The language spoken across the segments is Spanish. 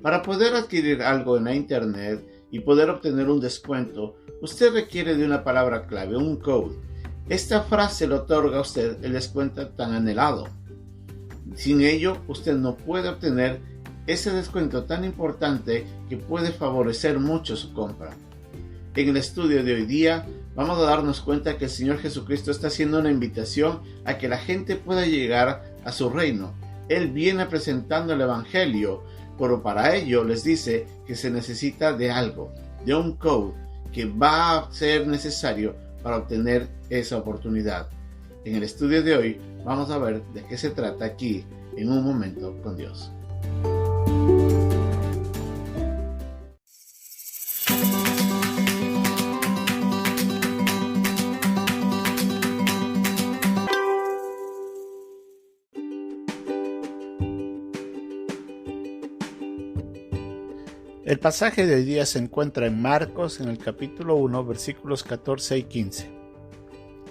Para poder adquirir algo en la internet y poder obtener un descuento, usted requiere de una palabra clave, un code. Esta frase le otorga a usted el descuento tan anhelado. Sin ello, usted no puede obtener ese descuento tan importante que puede favorecer mucho su compra. En el estudio de hoy día, vamos a darnos cuenta que el Señor Jesucristo está haciendo una invitación a que la gente pueda llegar a su reino. Él viene presentando el Evangelio, pero para ello les dice que se necesita de algo, de un code que va a ser necesario para obtener esa oportunidad. En el estudio de hoy vamos a ver de qué se trata aquí en Un Momento con Dios. El pasaje de hoy día se encuentra en Marcos, en el capítulo 1, versículos 14 y 15.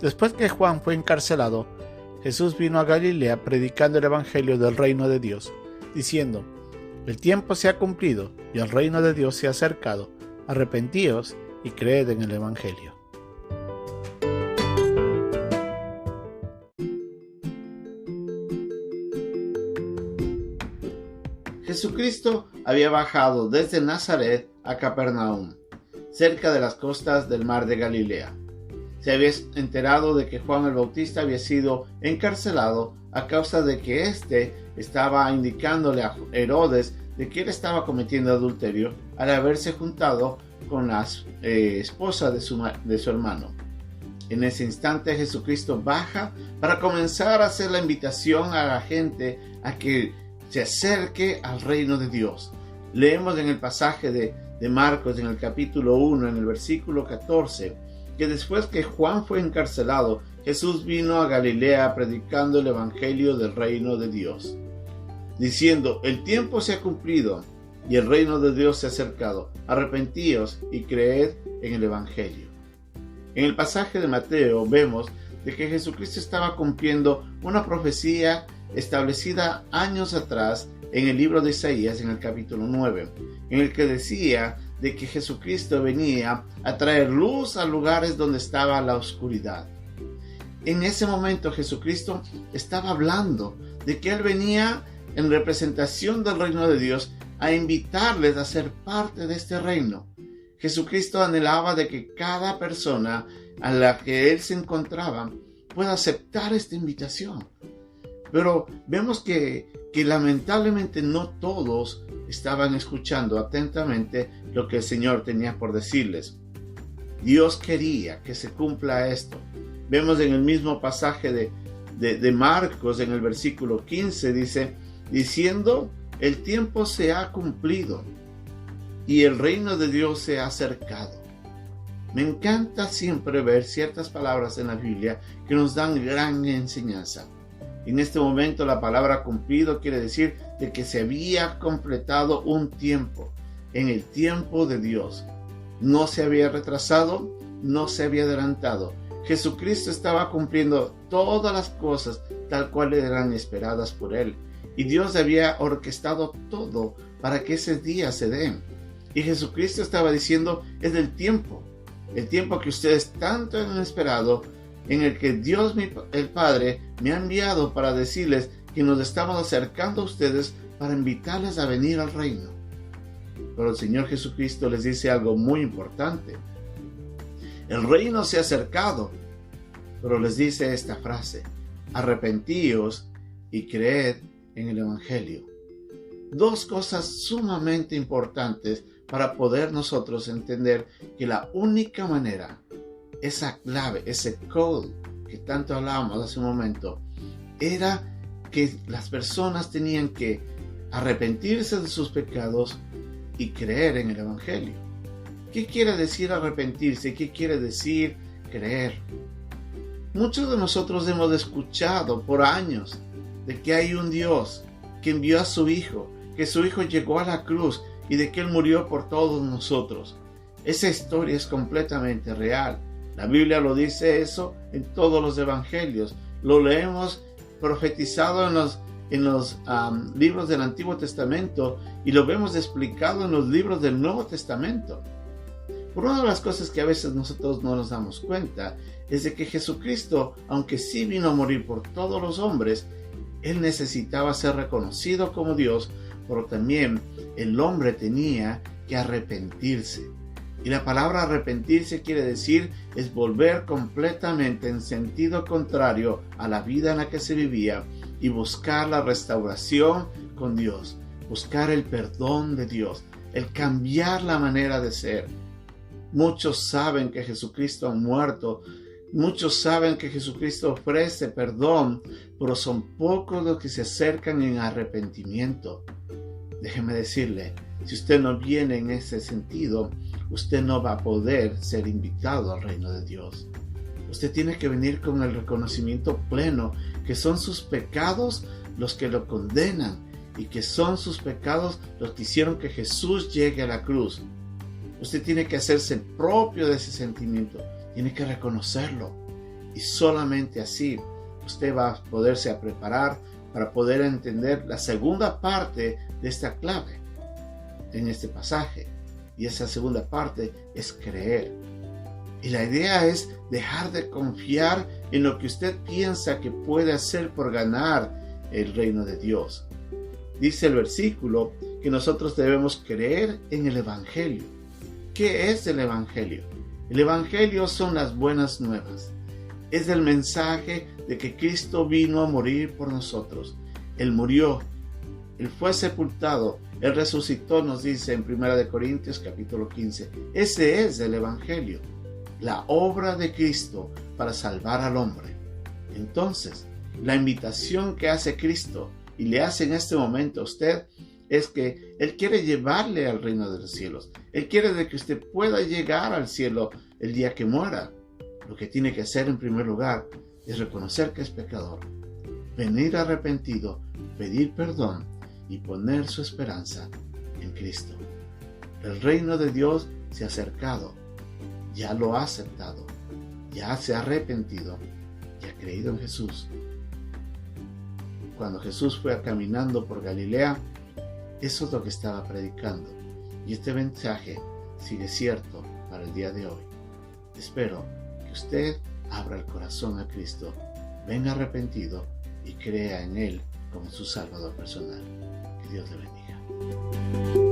Después que Juan fue encarcelado, Jesús vino a Galilea predicando el evangelio del reino de Dios, diciendo: el tiempo se ha cumplido y el reino de Dios se ha acercado. Arrepentíos y creed en el evangelio. Jesucristo había bajado desde Nazaret a Capernaum, cerca de las costas del mar de Galilea. Se había enterado de que Juan el Bautista había sido encarcelado a causa de que éste estaba indicándole a Herodes de que él estaba cometiendo adulterio al haberse juntado con la esposa de su hermano. En ese instante Jesucristo baja para comenzar a hacer la invitación a la gente a que se acerque al reino de Dios. Leemos en el pasaje de Marcos, en el capítulo 1, en el versículo 14, que después que Juan fue encarcelado, Jesús vino a Galilea predicando el evangelio del reino de Dios, diciendo: el tiempo se ha cumplido y el reino de Dios se ha acercado. Arrepentíos y creed en el evangelio. En el pasaje de Mateo vemos de que Jesucristo estaba cumpliendo una profecía establecida años atrás en el libro de Isaías, en el capítulo 9, en el que decía de que Jesucristo venía a traer luz a lugares donde estaba la oscuridad. En ese momento Jesucristo estaba hablando de que Él venía en representación del reino de Dios a invitarles a ser parte de este reino. Jesucristo anhelaba de que cada persona a la que Él se encontraba pueda aceptar esta invitación. Pero vemos que lamentablemente no todos estaban escuchando atentamente lo que el Señor tenía por decirles. Dios quería que se cumpla esto. Vemos en el mismo pasaje de Marcos, en el versículo 15, dice: diciendo, el tiempo se ha cumplido y el reino de Dios se ha acercado. Me encanta siempre ver ciertas palabras en la Biblia que nos dan gran enseñanza. En este momento la palabra cumplido quiere decir de que se había completado un tiempo, en el tiempo de Dios. No se había retrasado, no se había adelantado. Jesucristo estaba cumpliendo todas las cosas tal cual eran esperadas por Él. Y Dios había orquestado todo para que ese día se den. Y Jesucristo estaba diciendo: es el tiempo que ustedes tanto han esperado, en el que Dios el Padre me ha enviado para decirles que nos estamos acercando a ustedes para invitarles a venir al reino. Pero el Señor Jesucristo les dice algo muy importante. El reino se ha acercado, pero les dice esta frase: arrepentíos y creed en el evangelio. Dos cosas sumamente importantes para poder nosotros entender que la única manera, esa clave, ese code que tanto hablábamos hace un momento, era que las personas tenían que arrepentirse de sus pecados y creer en el evangelio. ¿Qué quiere decir arrepentirse? ¿Qué quiere decir creer? Muchos de nosotros hemos escuchado por años de que hay un Dios que envió a su Hijo, que su Hijo llegó a la cruz y de que Él murió por todos nosotros. Esa historia es completamente real. La Biblia lo dice eso en todos los evangelios. Lo leemos profetizado en los libros del Antiguo Testamento y lo vemos explicado en los libros del Nuevo Testamento. Por una de las cosas que a veces nosotros no nos damos cuenta es de que Jesucristo, aunque sí vino a morir por todos los hombres, Él necesitaba ser reconocido como Dios, pero también el hombre tenía que arrepentirse. Y la palabra arrepentirse quiere decir es volver completamente en sentido contrario a la vida en la que se vivía y buscar la restauración con Dios, buscar el perdón de Dios, el cambiar la manera de ser. Muchos saben que Jesucristo ha muerto, muchos saben que Jesucristo ofrece perdón, pero son pocos los que se acercan en arrepentimiento. Déjeme decirle, si usted no viene en ese sentido, usted no va a poder ser invitado al reino de Dios. Usted tiene que venir con el reconocimiento pleno que son sus pecados los que lo condenan y que son sus pecados los que hicieron que Jesús llegue a la cruz. Usted tiene que hacerse propio de ese sentimiento, tiene que reconocerlo y solamente así usted va a poderse preparar para poder entender la segunda parte de esta clave en este pasaje. Y esa segunda parte es creer. Y la idea es dejar de confiar en lo que usted piensa que puede hacer por ganar el reino de Dios. Dice el versículo que nosotros debemos creer en el Evangelio. ¿Qué es el Evangelio? El Evangelio son las buenas nuevas. Es el mensaje de que Cristo vino a morir por nosotros. Él murió, Él fue sepultado, Él resucitó, nos dice en 1 Corintios capítulo 15. Ese es el Evangelio, la obra de Cristo para salvar al hombre. Entonces, la invitación que hace Cristo y le hace en este momento a usted es que Él quiere llevarle al reino de los cielos. Él quiere de que usted pueda llegar al cielo el día que muera. Lo que tiene que hacer en primer lugar es reconocer que es pecador, venir arrepentido, pedir perdón y poner su esperanza en Cristo. El reino de Dios se ha acercado, ya lo ha aceptado, ya se ha arrepentido y ha creído en Jesús. Cuando Jesús fue caminando por Galilea, eso es lo que estaba predicando. Y este mensaje sigue cierto para el día de hoy. Espero que usted abra el corazón a Cristo, venga arrepentido y crea en Él como su Salvador personal. Que Dios le bendiga.